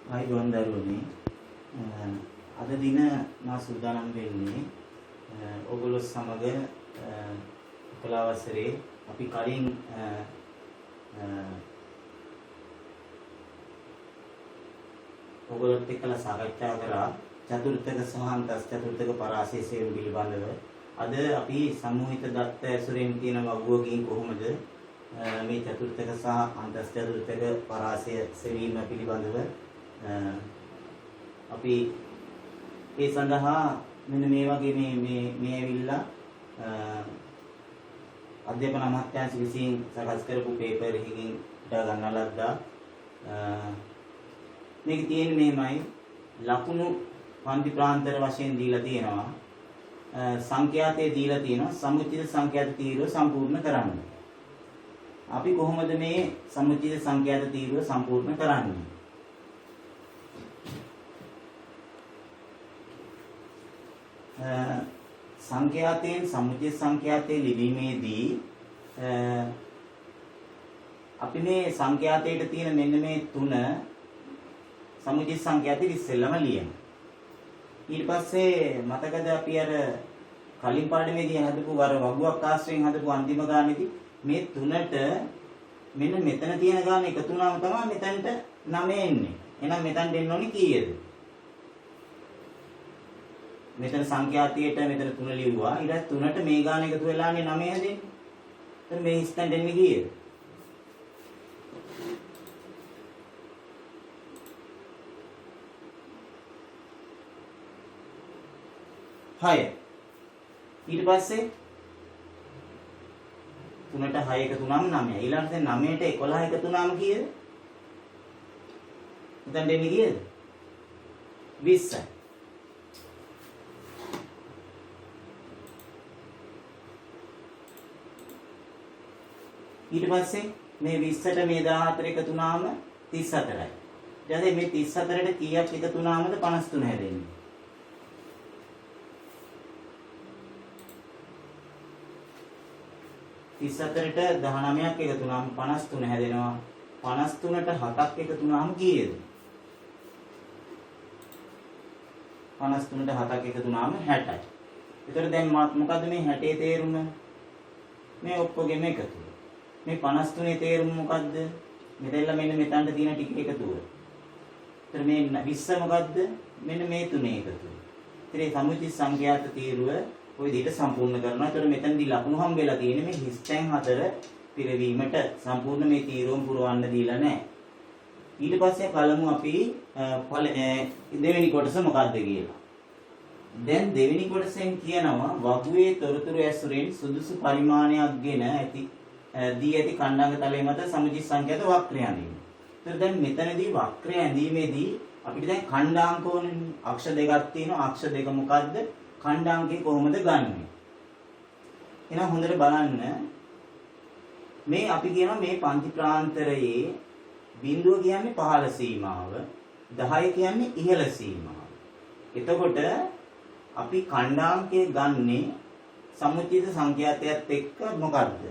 ආයුබෝවන් දරුවනේ අද දින මා සූදානම් වෙන්නේ ඔයගොල්ලෝ සමග කලා වසරේ අපි කලින් ඔයගොල්ලොත් එක්කලා සාකච්ඡා කරා චතුර්ථක සහ අන්තස් චතුර්ථක පරාසය සේවය පිළිබඳව. අද අපි සමූහිත දත්ත ඇසුරෙන් තියෙන වගුවකින් කොහොමද මේ චතුර්ථක සහ අන්තස් චතුර්ථක පරාසය සෙවීම පිළිබඳව අපි ඒ සඳහා මෙන්න මේ වගේ මේ ඇවිල්ලා අධ්‍යාපන අමාත්‍යාංශ විසින් සකස් කරපු පේපර් එකකින් හිතා ගන්න ලද්දා. මේක තියෙන්නේ මෙහෙමයි. ලකුණු පන්ති ප්‍රාන්තර වශයෙන් දීලා තියෙනවා. සංඛ්‍යාතයේ දීලා තියෙනවා. සමුච්චිත සංඛ්‍යාත තීරුව සම්පූර්ණ කරන්න. අපි කොහොමද මේ සමුච්චිත සංඛ්‍යාත තීරුව සම්පූර්ණ කරන්නේ? සංඛ්‍යාතයෙන් සමුච්චිත සංඛ්‍යාතයේ ලිවීමේදී අපි මේ සංඛ්‍යාතයට තියෙන මෙන්න මේ තුන සමුච්චිත සංඛ්‍යාතෙ ඉස්සෙල්ලම ලියමු. ඊට පස්සේ මතකද අපි අර කලින් පාඩමේදී හදපු අර වගුවක් ආශ්‍රයෙන් හදපු අන්තිම ගානේදී මේ තුනට මෙන්න මෙතන තියෙන ගාන එකතු වුණාම තමයි මෙතනට 9 එන්නේ. එහෙනම් මෙතනට එන්න ඕනේ කීයද? මෙතන සංඛ්‍යාතියට මෙතන 3 ලිව්වා. ඊට 3ට මේ ගාන එකතු වෙලානේ 9 හැදෙන්නේ. එතන මේ ස්ටෑන්ඩ් එන්නේ කීයද? 6. ඊට පස්සේ 3ට 6 එකතු වුණාම 9. ඊළඟට 9ට 11 එකතු වුණාම කීයද? මෙතන දෙන්නේ කීයද? 20යි. ඊට පස්සේ මේ 20ට මේ 14 එකතු වුණාම 34යි. ඊට මේ 34ට කීයක් එකතු වුණාමද 53 හැදෙන්නේ? 34ට 19ක් එකතු වුණාම 53 හැදෙනවා. 53ට 7ක් එකතු වුණාම කීයද? 53ට 7ක් එකතු වුණාම 60යි. ඒතර දැන් මොකද්ද මේ 60 තේරුම? මේ ඔක්කොගෙම එකතුව. මේ 53 තේරුම මොකද්ද? මෙතෙල්ල මෙන්න මෙතනට තියෙන ටික එකතුව. ඒතර මේ 20 මොකද්ද? මෙන්න මේ තුනේ එකතුව. ඒතර මේ සමුච්චිත සංඛ්‍යාත තීරුව ඔය විදිහට සම්පූර්ණ කරනවා. ඒතර මෙතනදී ලකුණු හම් වෙලා තියෙන්නේ මේ හිස්තැන් 4 පිරවීමට සම්පූර්ණ මේ තීරුවම පුරවන්න දීලා නැහැ. ඊට පස්සේ බලමු අපි දෙවෙනි කොටස මොකක්ද කියලා. දැන් දෙවෙනි කොටසෙන් කියනවා වගුවේ තොරතුරු ඇසුරෙන් සුදුසු පරිමාණයක්ගෙන දී ඇති කණ්ඩාංග තලයේ මත සමුච්චිත සංඛ්‍යාත වක්‍රය ඇඳීම. ඒතර දැන් මෙතනදී වක්‍රය ඇඳීමේදී අපිට දැන් කණ්ඩාංක ඕනේ. අක්ෂ දෙකක් තියෙනවා. අක්ෂ දෙක මොකද්ද? खंडांके කොහොමද ගන්නෙ? එහෙනම් හොඳට බලන්න මේ අපි කියනවා මේ පන්ති ප්‍රාන්තරයේ බිඳුව කියන්නේ පහළ සීමාව 10 කියන්නේ ඉහළ සීමාව. එතකොට අපි खंडांके ගන්නෙ සමුච්චිත සංඛ්‍යාතයත් එක්ක මොකද්ද?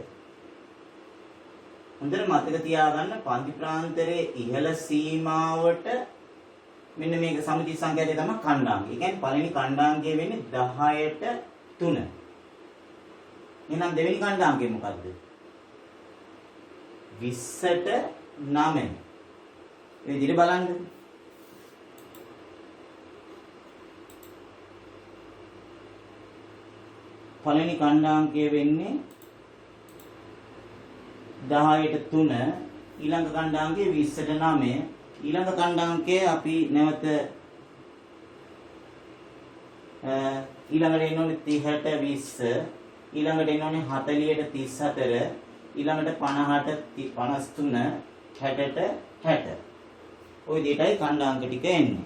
හොඳට මතක තියාගන්න පන්ති ප්‍රාන්තරයේ ඉහළ සීමාවට මෙන්න මේක සමුච්චිත සංඛ්‍යාතය තමයි ඛණ්ඩාංගය. ඒ කියන්නේ පළවෙනි ඛණ්ඩාංගය වෙන්නේ 10ට 3. එහෙනම් දෙවෙනි ඛණ්ඩාංගය මොකද්ද? 20ට 9. මේ විදිහට බලන්න. පළවෙනි ඛණ්ඩාංගය වෙන්නේ 10ට 3. ඊළඟ ඛණ්ඩාංගය 20ට 9. ඊළඟ ඛණ්ඩාංකය අපි නැවත ඊළඟට එන්න ඕනේ 30ට 20 ඊළඟට එන්න ඕනේ 40ට 34 ඊළඟට 50ට 53 60ට 60 ওই දෙයටයි ඛණ්ඩාංක ටික එන්නේ.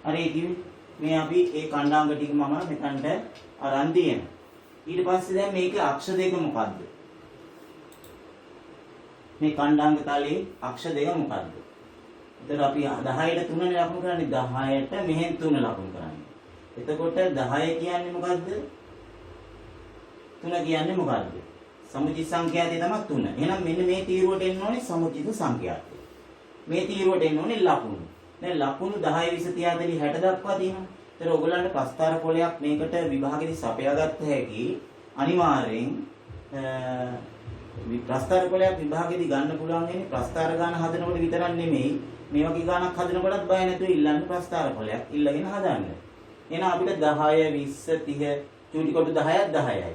හරි කිව්වේ මේ අපි ඒ ඛණ්ඩාංක ටික මම මෙතනට අරන් දියන. ඊට පස්සේ දැන් මේකේ අක්ෂ දෙක මොකද්ද? මේ ඛණ්ඩාංග තලයේ අක්ෂ දෙක මොකද්ද? එතකොට අපි 10ට 3 නේ ලකුණු කරන්නේ 10ට මෙහෙන් 3 ලකුණු කරන්නේ. එතකොට 10 කියන්නේ මොකද්ද? 3 කියන්නේ මොකද්ද? සමුචිත සංඛ්‍යාතය තමයි 3. එහෙනම් මෙන්න මේ තීරුවට එන්න ඕනේ සමුචිත සංඛ්‍යාතය. මේ තීරුවට එන්න ඕනේ ලකුණු. දැන් ලකුණු 10 20 30 40 60 දක්වා තියෙනවා. ඒතර ඔයගොල්ලන්ට ප්‍රස්ථාර පොලයක් මේකට විභාගෙදි සපයාගත්ත හැකි අනිවාර්යෙන් ප්‍රස්ථාර පොලයක් විභාගෙදි ගන්න පුළුවන් වෙන්නේ ප්‍රස්ථාර ගාන හදනකොට විතරක් නෙමෙයි මේ වගේ ගානක් හදනකොටත් බය නැතුව ඉල්ලන්න ප්‍රස්ථාර පොලයක් ඉල්ලගෙන හදන්න. එහෙනම් අපිට 10 20 30 චූටි කොටු 10ක් 10යි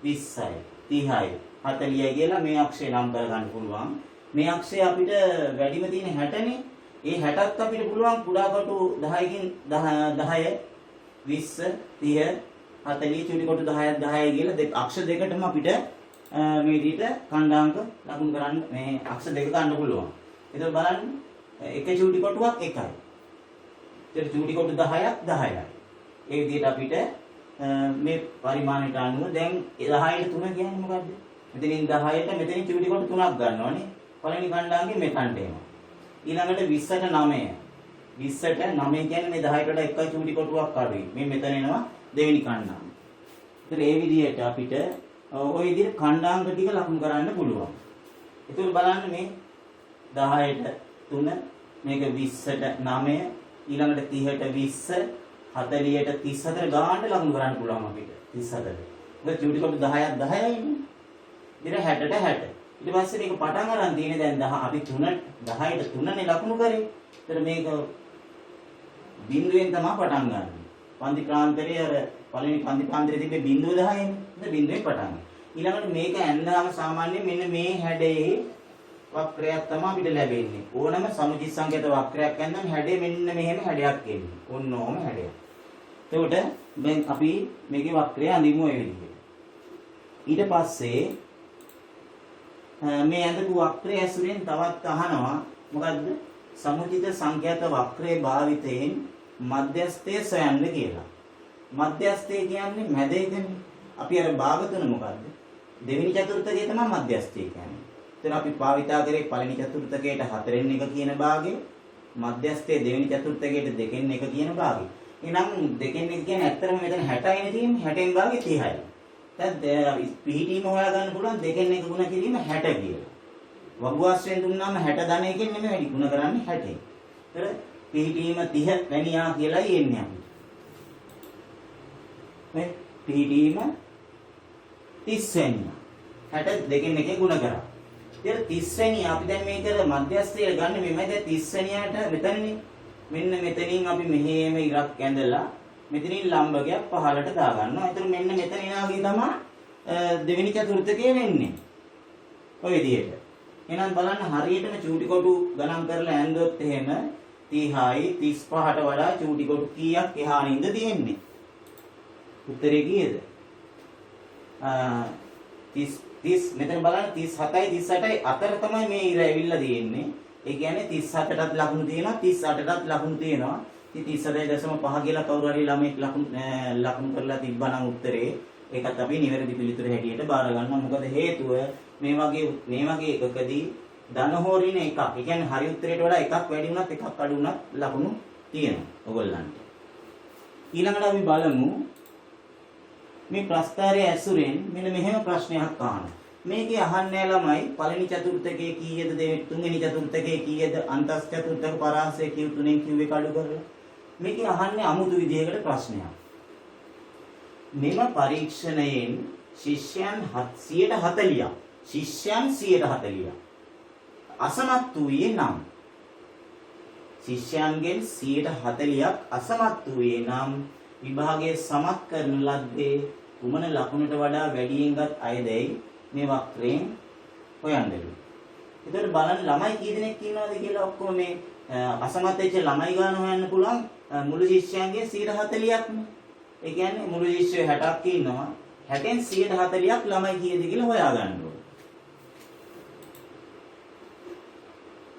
20යි 30යි 40යි කියලා මේ අක්ෂය නම් කරගන්න පුළුවන්. මේ අක්ෂය අපිට වැඩිම තියෙන 60නේ. ඒ 60ත් අපිට පුළුවන් කුඩා කොටු 10කින් 10 20 30 40 චූටි කොටු 10ක් 10යි කියලා අක්ෂ දෙකටම අපිට මේ විදිහට කණ්ඩාංක ලකුණු කරන්න මේ අක්ෂ දෙක ගන්න පුළුවන්. ඒක බලන්න එක චූටි කොටුවක් එකයි. ඒක චූටි කොටු 10ක් 10යි. ඒ විදිහට අපිට මේ පරිමාණයට අනුව දැන් 10ට 3 කියන්නේ මොකද්ද? මෙතනින් 10ට මෙතනින් චූටි කොටු 3ක් ගන්නවනේ. පළවෙනි කණ්ඩාංගේ මෙතනට එනවා. ඊළඟට 20ට 9. 20ට 9 කියන්නේ මේ 10ට වඩා එකයි චූටි කොටුවක් අඩුයි. මේ මෙතන එනවා දෙවෙනි කණ්ඩාංග. ඒතර ඒ විදිහට අපිට ওই විදිහට කණ්ඩාංග ටික ලකුණු කරන්න පුළුවන්. ඒතර බලන්න මේ 10ට 3 මේක 20ට 9 ඊළඟට 30ට 20 40ට 34 ගානට ලකුණු කරන්න පුළුවන් අපිට 34ට. මොකද චූටි කොටු 10ක් 10යි නේ. ඊට 60ට 60. ඊට පස්සේ මේක පටන් ගන්න තියෙන්නේ දැන් 10 අපි 10ට 3නේ ලකුණු කරේ. ඒතර මේක බිඳුවෙන් තමයි පටන් ගන්න. පන්ති ප්‍රාන්තරයේ අර පළවෙනි පන්ති ප්‍රාන්තරයේ තිබ්බේ බිඳුව 10නේ. ඒක බිඳුවෙන් පටන් ගන්න. ඊළඟට මේක ඇන්දාම සාමාන්‍යයෙන් මෙන්න මේ හැඩයේ වක්‍රයක් තමයි අපිට ලැබෙන්නේ. ඕනම සමජි සංකේත වක්‍රයක් ඇන්දම හැඩේ මෙන්න මෙහෙම හැඩයක් එන්නේ. ඕනෝම හැඩයක්. එතකොට දැන් අපි මේකේ වක්‍රය අඳිමු ඔය විදිහට. ඊට පස්සේ මේ ඇඳපු වක්‍රය ඇසුරෙන් තවත් අහනවා මොකද්ද? සමුචිත සංඛ්‍යාත වක්‍රයේ භාවිතයෙන් මධ්‍යස්ථය සොයන්න කියලා. මධ්‍යස්ථය කියන්නේ මැද එකනේ. අපි අර භාග තුන මොකද්ද? දෙවෙනි චතුර්ථකය තමයි මධ්‍යස්ථය කියන්නේ. එතන අපි භාවිතා කරේ පළවෙනි චතුර්ථකයට 4න් 1 කියන භාගය, මධ්‍යස්ථයේ දෙවෙනි චතුර්ථකයට 2න් 1 කියන භාගය. එහෙනම් 2න් 1 කියන්නේ ඇත්තටම මෙතන 60යිනේ තියෙන්නේ. 60න් භාගය 30යි. දැන් පිහිටීම හොයාගන්න පුළුවන් 2න් 1 ගුණ කිරීම 60 කියලා. වගුවාස්යෙන් දුන්නාම 60 ධන එකෙන් නෙමෙයි වැඩි ගුණ කරන්නේ 60. ඒතර පිහිටීම 30 වැනියා කියලායි එන්නේ අපිට. මේ පිහිටීම 30 වැනියා. 60 2න් 1 ගුණ කරා. ඊට 30 වැනියා අපි දැන් මේක මධ්‍යස්ථය ගන්න මෙමෙයි දැන් 30 වැනියාට මෙතනනේ. මෙන්න මෙතනින් අපි මෙහෙම ඉරක් ඇඳලා මෙතනින් ලම්බකයක් පහළට දා ගන්නවා. ඒතර මෙන්න මෙතන එනාගේ තමයි දෙවෙනි චතුර්ථකය වෙන්නේ. ඔය විදිහට. එහෙනම් බලන්න හරියටම චූටි කොටු ගණන් කරලා ඇඳුවොත් එහෙම 30යි 35ට වඩා චූටි කොටු කීයක් එහානින්ද තියෙන්නේ? උත්තරේ කීයද? 30 මෙතන බලන්න 37යි 38යි අතර තමයි මේ ඉර ඇවිල්ලා තියෙන්නේ. ඒ කියන්නේ 37ටත් ලකුණු තියෙනවා 38ටත් ලකුණු තියෙනවා. ඉතින් 37.5 කියලා කවුරු හරි ළමෙක් ලකුණු කරලා තිබ්බනම් උත්තරේ ඒකත් අපි නිවැරදි පිළිතුර හැටියට බාර ගන්නවා. මොකද හේතුව මේ වගේ එකකදී ධන හෝ ඍණ එකක්. ඒ කියන්නේ හරි උත්තරයට වඩා එකක් වැඩි වුණත් එකක් අඩු වුණත් ලකුණු තියෙනවා ඔයගොල්ලන්ට. ඊළඟට අපි බලමු මේ ප්‍රස්ථාරයේ ඇසුරෙන් මෙන්න මෙහෙම ප්‍රශ්නයක් අහනවා. මේකේ අහන්නේ ළමයි පළවෙනි චතුර්ථකයේ කීයද තුන්වෙනි චතුර්ථකයේ කීයද අන්තස් චතුර්ථක පරාසය කිව් තුනෙන් කිව් එක අඩු කරලා. මේකේ අහන්නේ අමුතු විදිහකට ප්‍රශ්නයක්. මෙම පරීක්ෂණයෙන් ශිෂ්‍යයන් 140ක් ශිෂ්‍යයන් 140ක් අසමත් වූයේ නම් ශිෂ්‍යයන්ගෙන් 140ක් අසමත් වූයේ නම් විභාගයේ සමත් කරන ලද්දේ කුමන ලකුණට වඩා වැඩියෙන්ගත් අයදැයි මේ වක්‍රයෙන් හොයන්න වෙනවා. ඒතකොට බලන්න ළමයි කී දෙනෙක් ඉන්නවද කියලා ඔක්කොම මේ අසමත් වෙච්ච ළමයි ගන්න හොයන්න පුළුවන් මුළු ශිෂ්‍යයන්ගේ 140ක්නේ. ඒ කියන්නේ මුළු ශිෂ්‍යයෝ 60ක් ඉන්නවා. 60න් 140ක් ළමයි කීයද කියලා හොයාගන්න ඕනේ.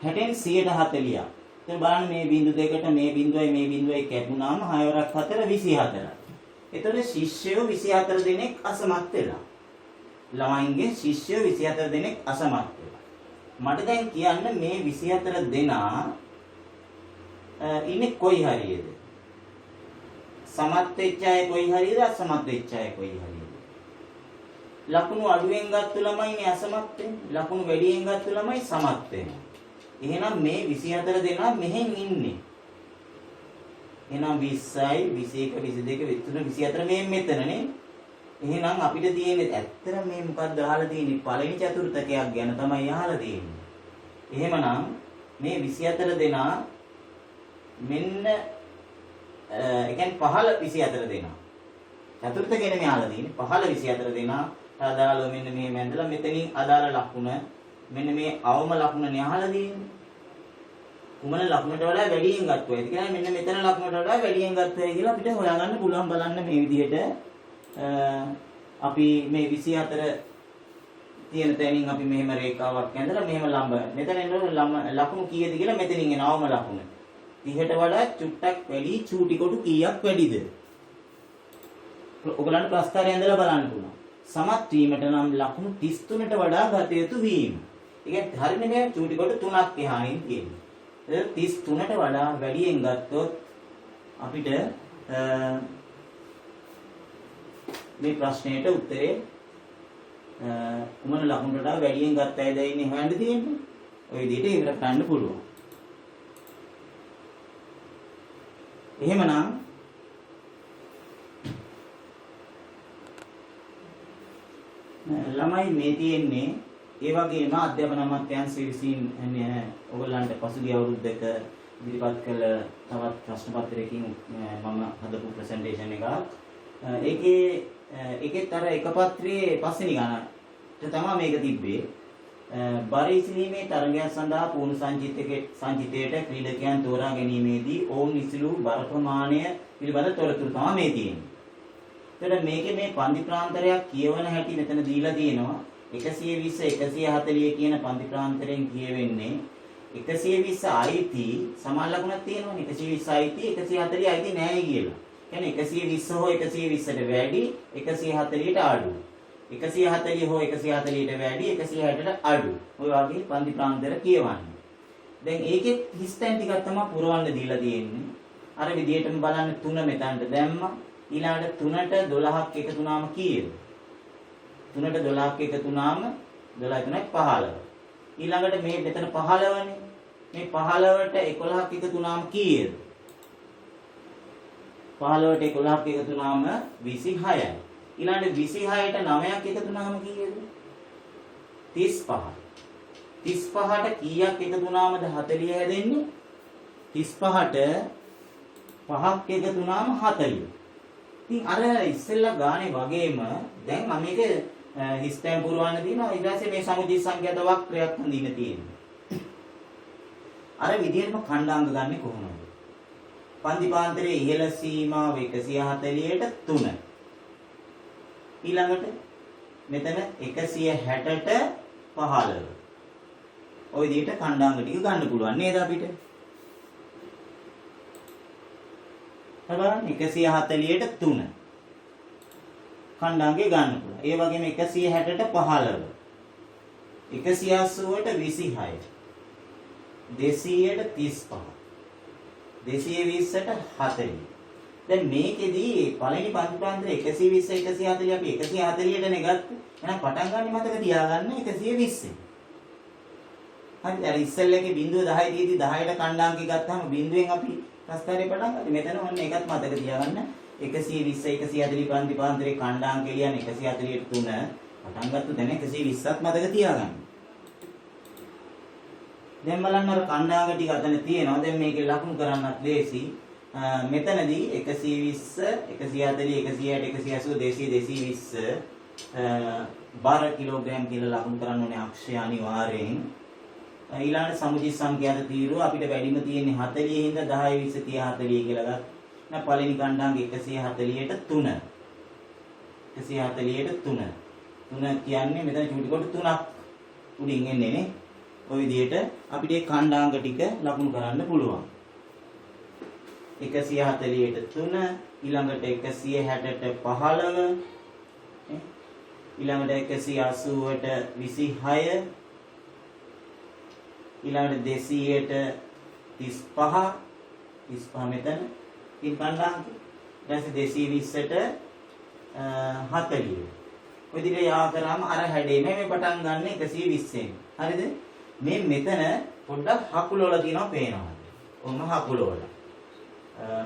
60න් 140ක්. දැන් බලන්න මේ බිංදු දෙකට මේ බිංදුවයි කැපුණාම 6 වරක් 4 24යි. ඒතකොට ශිෂ්‍යයෝ 24 දෙනෙක් අසමත් වෙලා. ළමයින්ගේ ශිෂ්‍යයෝ 24 දෙනෙක් අසමත් වෙලා. මට දැන් කියන්න මේ 24 දෙනා ඉන්නේ කොයි හරියද? සමත් වෙච්ච අය කොයි හරියද? අසමත් වෙච්ච අය කොයි හරියද? ලකුණු අඩුවෙන් ගත්ත ළමයිනේ අසමත් වෙන්නේ. ලකුණු වැඩියෙන් ගත්ත ළමයි සමත් වෙනවා. එහෙනම් මේ 24 දෙනා මෙහෙන් ඉන්නේ. එහෙනම් 20යි 21 22 23 24 මේ මෙතනනේ. එහෙනම් අපිට තියෙන්නේ ඇත්තට මේ මොකක්ද අහලා තියෙන්නේ පළවෙනි චතුර්ථකයක් ගැන තමයි අහලා තියෙන්නේ. එහෙමනම් මේ 24 දෙනා මෙන්න ඒ කියන්නේ පහළ 24 දෙනා. චතුර්ථකේ නෙමෙයි අහලා තියෙන්නේ. පහළ 24 දෙනා අදාළව මෙන්න මේ මැදලා මෙතනින් අදාළ ලකුණ මෙන්න මේ අවම ලකුණනේ අහලා තියෙන්නේ. කුමන ලකුණට වඩා වැඩියෙන් ගත්තා. ඒ කියන්නේ මෙන්න මෙතන ලකුණට වඩා වැඩියෙන් ගත්තා කියලා අපිට හොයාගන්න පුළුවන්. බලන්න මේ විදිහට අපි මේ 24 තියෙන තැනින් අපි මෙහෙම රේඛාවක් ඇඳලා මෙහෙම ලම්බ. මෙතන එනකොට ලකුණු කීයද කියලා මෙතනින් එනවම ලකුණ. 30ට වඩා චුට්ටක් වැඩි චූටි කොටු කීයක් වැඩිද? ඔයගලන්ට ප්‍රස්තාරය ඇඳලා බලන්න පුළුවන්. සමත් වීමට නම් ලකුණු 33ට වඩා ගත යුතු වීම. ඒ කියන්නේ හරියනේ මේ චූටි කොටු 3ක් එහායින් තියෙන්නේ. 33ට වඩා වැඩියෙන් ගත්තොත් අපිට මේ ප්‍රශ්නයට උත්තරේ කුමන ලකුණට වඩා වැඩියෙන් ගත්තයිද ඉන්නේ හොයන්න තියෙන්නේ. ඔය විදිහට ඉවර කරන්න පුළුවන්. එහෙමනම් ළමයි මේ තියෙන්නේ ඒ වගේම අධ්‍යාපන අමාත්‍යාංශය විසින් ඔයගොල්ලන්ට පසුගිය අවුරුද්දක ඉදිරිපත් කළ තවත් ප්‍රශ්න පත්‍රයකින් මම හදපු ප්‍රසන්ටේෂන් එකක්. ඒකෙත් අර එක පත්‍රයේ පස්වෙනි ගණන්ට තමයි මේක තිබ්බේ. බර ඉසිලීමේ තරගයක් සඳහා පුහුණු සංචිතයට ක්‍රීඩකයන් තෝරා ගැනීමේදී ඔවුන් ඉසිලු බර ප්‍රමාණය පිළිබඳ තොරතුරු තමයි මේ තියෙන්නේ. එතකොට මේකේ මේ පන්ති ප්‍රාන්තරයක් කියවන හැටි මෙතන දීලා තියෙනවා. 120 140 කියන පන්ති ප්‍රාන්තරයෙන් කියවෙන්නේ 120 අයිති සමාන ලකුණක් තියෙනවනේ. 120 අයිති 140 අයිති නැහැ කියලා. කියන්නේ 120 හෝ 120ට වැඩි 140ට අඩු. 140 හෝ 140ට වැඩි 160ට අඩු. ඔය වගේ පන්ති ප්‍රාන්තර කියවන්නේ. දැන් ඒකෙත් හිස්තැන් ටිකක් තමයි පුරවන්න දීලා තියෙන්නේ. අර විදිහටම බලන්න 3 මෙතනට දැම්මා. ඊළඟට 3ට 12ක් එකතු වුණාම කීයද? 3ට 12ක් එකතු වුණාම 12 3යි 15. ඊළඟට මේ මෙතන 15නේ. මේ 15ට 11ක් එකතු වුණාම කීයද? 15ට 11ක් එකතු වුණාම 26යි. ඊළඟට 26ට 9ක් එකතු වුණාම කීයද? 35. 35ට කීයක් එකතු වුණාමද 40 හැදෙන්නේ? 35ට 5ක් එකතු වුණාම 40. ඉතින් අර ඉස්සෙල්ලා ගානේ වගේම දැන් මම මේක හිස්තැන් පුරවන්න දිනවා. ඊට පස්සේ මේ සමුජ්ජි සංඛ්‍යාත වක්‍රයක් හඳින්න තියෙනවා. අර විදිහටම ඛණ්ඩාංග ගන්නෙ කොහොමද? පන්ති පාන්තරයේ ඉහළ සීමාව 140ට 3. ඊළඟට මෙතන 160ට 15. ওই විදිහට ඛණ්ඩාංග ටික ගන්න පුළුවන් නේද අපිට? බලන්න 140ට 3 ඛණ්ඩාංගේ ගන්න පුළුවන්. ඒ වගේම 160ට 15. 180ට 26. 200ට 35. 220ට 40. දැන් මේකෙදී පළවෙනි පන්ති ප්‍රාන්තරය 120 140 අපි 140ටනේ ගත්තේ. එහෙනම් පටන් ගන්න මතක තියාගන්න 120. හරි අර ඉස්සෙල්ලේගේ බිඳුව 10 තියදී 10ට ඛණ්ඩාංකي ගත්තාම බිඳුවෙන් අපි ප්‍රස්තාරේ පටන් ගත්තා. මෙතන ඔන්න ඒකත් මතක තියාගන්න 120 140 පන්ති ප්‍රාන්තරයේ ඛණ්ඩාංකය කියන්නේ 140ට 3 පටන් ගත්ත දැන් 120ත් මතක තියාගන්න. දැන් බලන්න අර ඛණ්ඩාංග ටික අතන තියෙනවා. දැන් මේකේ ලකුණු කරන්නත් ලේසි. මෙතනදී 120 140 160 180 200 220 බාර කිලෝග්‍රෑම් කියලා ලකුණු කරන්න ඕනේ අක්ෂය අනිවාර්යෙන්. ඊළඟට සමුජ්ජි සංඛ්‍යාත තීරුව අපිට වැඩිම තියෙන්නේ 40 හින්දා 10 20 30 40 කියලා ගත්තා. නැත්නම් පළවෙනි ඛණ්ඩාංග 140ට 3. 140ට 3. 3 කියන්නේ මෙතන චූටි කොට 3ක් උඩින් එන්නේ නේ. ඔය විදිහට අපිට මේ ඛණ්ඩාංග ටික ලකුණු කරන්න පුළුවන්. 140ට 3 ඊළඟට 160ට 15 ඊළඟට 180ට 26 ඊළඟට 200ට 35 මෙතන ඉතින් ඛණ්ඩාංග ඊට පස්සේ 220ට 40 ඔය විදිහට යා කරාම අර හැඩේ මේ පටන් ගන්න 120 න් හරිද මේ මෙතන පොඩ්ඩක් හකුලවල තියෙනවා පේනවා. ඔන්න හකුලවල.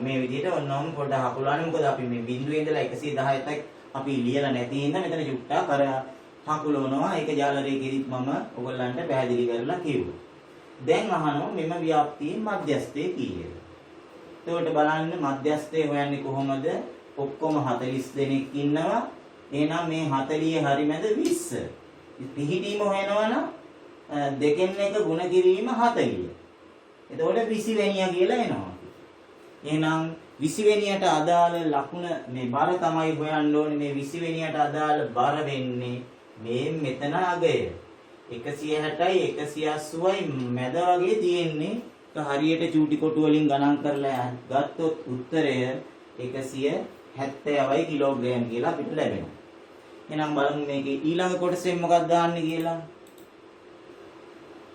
මේ විදිහට ඔන්නෝම පොඩ්ඩක් හකුලන්නේ මොකද අපි මේ බිඳුවේ ඉඳලා 110ට අපි ලියලා නැති ඉඳන් මෙතන චුට්ටක් අර හකුලවනවා. ඒක ජාලරයේදීත් මම ඔයගොල්ලන්ට පැහැදිලි කරලා කිව්වා. දැන් අහනවා මෙම ව්‍යාප්තියේ මධ්‍යස්ථය කීයද? එතකොට බලන්න මධ්‍යස්ථය හොයන්නේ කොහොමද? ඔක්කොම 40 දෙනෙක් ඉන්නවා. එහෙනම් මේ 40 හරි මැද 20. පිහිටීම හොයනවා නම් දෙකෙන් එක ගුණ කිරීම 40. එතකොට 20 වෙනියා කියලා එනවා. එහෙනම් 20 වෙනියට අදාළ ලකුණ මේ බර තමයි හොයන්න ඕනේ. මේ 20 වෙනියට අදාළ බර වෙන්නේ මේ මෙතන අගය. 160යි 180යි මැද වගේ තියෙන්නේ. හරියට චූටි කොටු වලින් ගණන් කරලා ගත්තොත් උත්තරය 170යි කිලෝග්‍රෑම් කියලා අපිට ලැබෙනවා. එහෙනම් බලමු මේකේ ඊළඟ කොටසෙන් මොකක්ද දාන්නේ කියලා.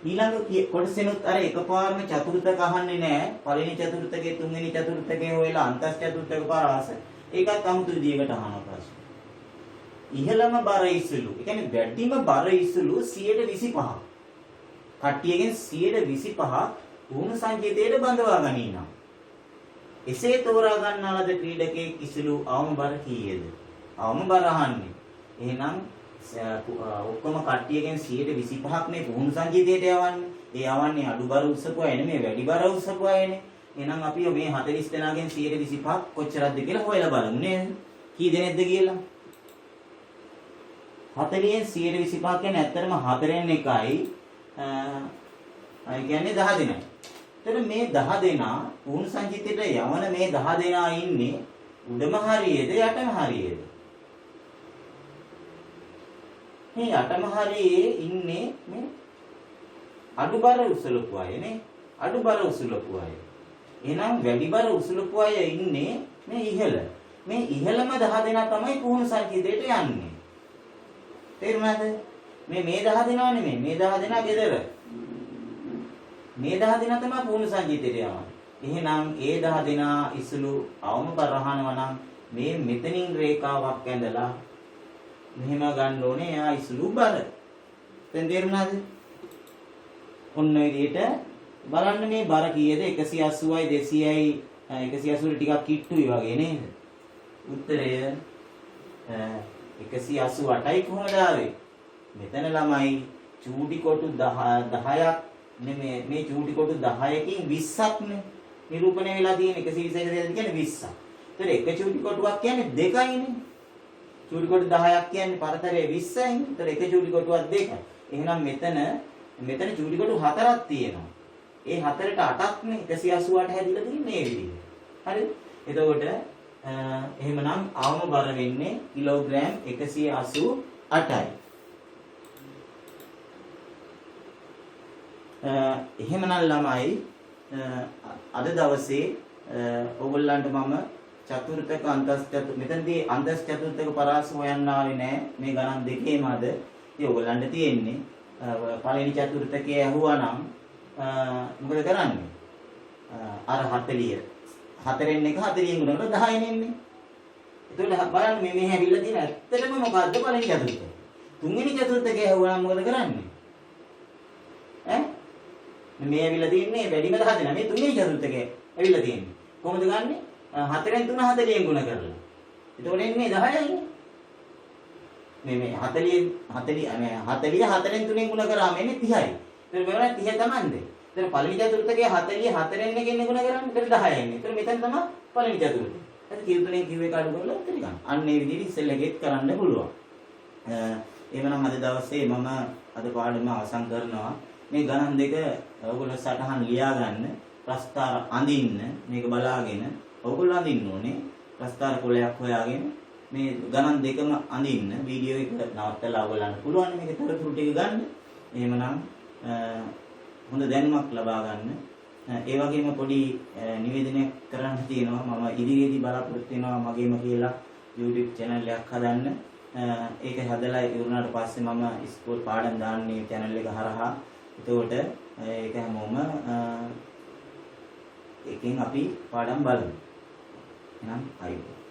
ඊළඟ කොටසෙනුත් අර එකපාරම චතුර්ථක අහන්නේ නැහැ. පළවෙනි චතුර්ථකයේ තුන්වෙනි චතුර්ථකයේ හොයලා අන්තස් චතුර්ථක පරාස. ඒකත් අමුතු විදිහකට අහන ප්‍රශ්න. ඉහළම බර ඉසුළු. ඒ කියන්නේ වැඩිම බර ඉසුළු 125. කට්ටියගෙන් 125 පුහුණු සංකේතයට බඳවා ගනිනවා. එසේ තෝරා ගන්නා ලද ක්‍රීඩකයේ ඉසුළු අවම බර කීයද? අවම බර අහන්නේ. එහෙනම් ඔක්කොම කට්ටියගෙන් 125ක් මේ පුහුණු සංකේතයට යවන්නේ. ඒ යවන්නේ අඩු බර උස්සපු අය නෙමෙයි වැඩි බර උස්සපු අයනේ. එහෙනම් අපි මේ 40 දෙනාගෙන් 125ක් කොච්චරක්ද කියලා හොයලා බලමු නේද? කී දෙනෙක්ද කියලා? 40න් 125 කියන්නේ ඇත්තටම 4න් එකයි. අය කියන්නේ 10 දෙනයි. එතකොට මේ 10 දෙනා පුහුණු සංකේතයට යවන මේ 10 දෙනා ඉන්නේ උඩම හරියේද යටම හරියේද? මේ යටම හරියේ ඉන්නේ මේ අඩු බර උසලපු අය නේ. අඩු බර උසලපු අය. එහෙනම් වැඩි බර උසලපු අය ඉන්නේ මේ ඉහළ. මේ ඉහළම 10 දෙනා තමයි පුහුණු සංකේතයට යන්නේ. තේරුණාද? මේ 10 දෙනා නෙමෙයි. මේ 10 දෙනා ගෙදර. මේ 10 දෙනා තමයි පුහුණු සංකේතයට යවන්නේ. එහෙනම් ඒ 10 දෙනා ඉසුළු අවම බර අහනවා නම් මේ මෙතනින් රේඛාවක් ඇඳලා මෙහෙම ගන්න ඕනේ එයා ඉසුළු බර. දැන් තේරුණාද? ඔන්න ඔය විදිහට බලන්න මේ බර කීයද? 180යි 200යි 180 ටිකක් කිට්ටුයි වගේ නේද? උත්තරය 188යි කොහොමද ආවේ? මෙතන ළමයි චූටි කොටු 10ක් නෙමෙයි මේ චූටි කොටු 10කින් 20ක් නේ නිරූපණය වෙලා තියෙන 121 කියන්නේ 20ක්. ඒතර එක චූටි කොටුවක් කියන්නේ දෙකයිනේ. චූටි කොටු 10ක් කියන්නේ පරතරයේ 20යිනේ. ඒතර එක චූටි කොටුවක් දෙකයි. එහෙනම් මෙතන චූටි කොටු 4ක් තියෙනවා. ඒ 4ට 8ක්නේ 188 හැදිලා තියෙන්නේ මේ විදිහට. හරිද? එතකොට එහෙමනම් අවම බර වෙන්නේ කිලෝග්‍රෑම් 188යි. එහෙමනම් ළමයි අද දවසේ ඕගොල්ලන්ට මම චතුර්ථක අන්තස් චතුර්ථක මෙතනදී අන්තස් චතුර්ථක පරාස හොයන්න ආවේ නෑ. මේ ගණන් දෙකේම අද ඉතින් ඕගොල්ලන්ට තියෙන්නේ පළවෙනි චතුර්ථකයේ ඇහුවා නම් මොකද කරන්නේ? අර 40 4න් එක 40න් ගුණ කරලා 10 නෙන්නේ. එතකොට බලන්න මේ හැවිල්ලා තියෙන ඇත්තටම මොකද්ද පළවෙනි චතුර්ථකය? තුන්වෙනි චතුර්ථකයේ ඇහුවා නම් මොකද කරන්නේ? මේ ඇවිල්ලා තියෙන්නේ වැඩිම 10 දෙනා. මේ තුන්වෙනි චතුර්ථකයේ ඇවිල්ලා තියෙන්නේ. කොහොමද ගන්නෙ? 4න් 3 40න් ගුණ කරලා. එතකොට එන්නේ 10යිනේ. මේ 40 4න් 3න් ගුණ කරාම එන්නේ 30යි. එතකොට මේවල 30 තමන්ද? එතකොට පළවෙනි චතුර්ථකයේ 40 4න් එකෙන් ගුණ කරාම එතකොට 10යි එන්නේ. එතකොට මෙතන තමයි පළවෙනි චතුර්ථකය. හරි කිව්තුනේ කිව්වේ කාඩු කරලා උත්තර ගන්න. අන්න ඒ විදිහට ඉස්සෙල්ලගෙත් කරන්න පුළුවන්. එහෙමනම් අද දවසේ මම අද පාඩම අවසන් කරනවා. මේ ගණන් දෙක ඔයගොල්ලෝ සටහන් ලියා ගන්න. ප්‍රස්තාර අඳින්න මේක බලාගෙන ඔයගොල්ලෝ අඳින්න ඕනේ. ප්‍රස්තාර කොලයක් හොයාගෙන මේ ගණන් දෙකම අඳින්න වීඩියෝ එක නවත්තලා ඔයගොල්ලන්ට පුළුවන් මේක තොරතුරු ටික ගන්න. එහෙමනම් හොඳ දැනුමක් ලබා ගන්න. ඒ වගේම පොඩි නිවේදනයක් කරන්න තියෙනවා. මම ඉදිරියේදී බලාපොරොත්තු වෙනවා මගේම කියලා YouTube channel එකක් හදන්න. ඒක හදලා ඉවරනාට පස්සේ මම ස්කූල් පාඩම් දාන්නේ channel එක හරහා. එතකොට ඒක හැමෝම එකෙන් අපි පාඩම් බලමු. එහෙනම් අයිබෝවන්.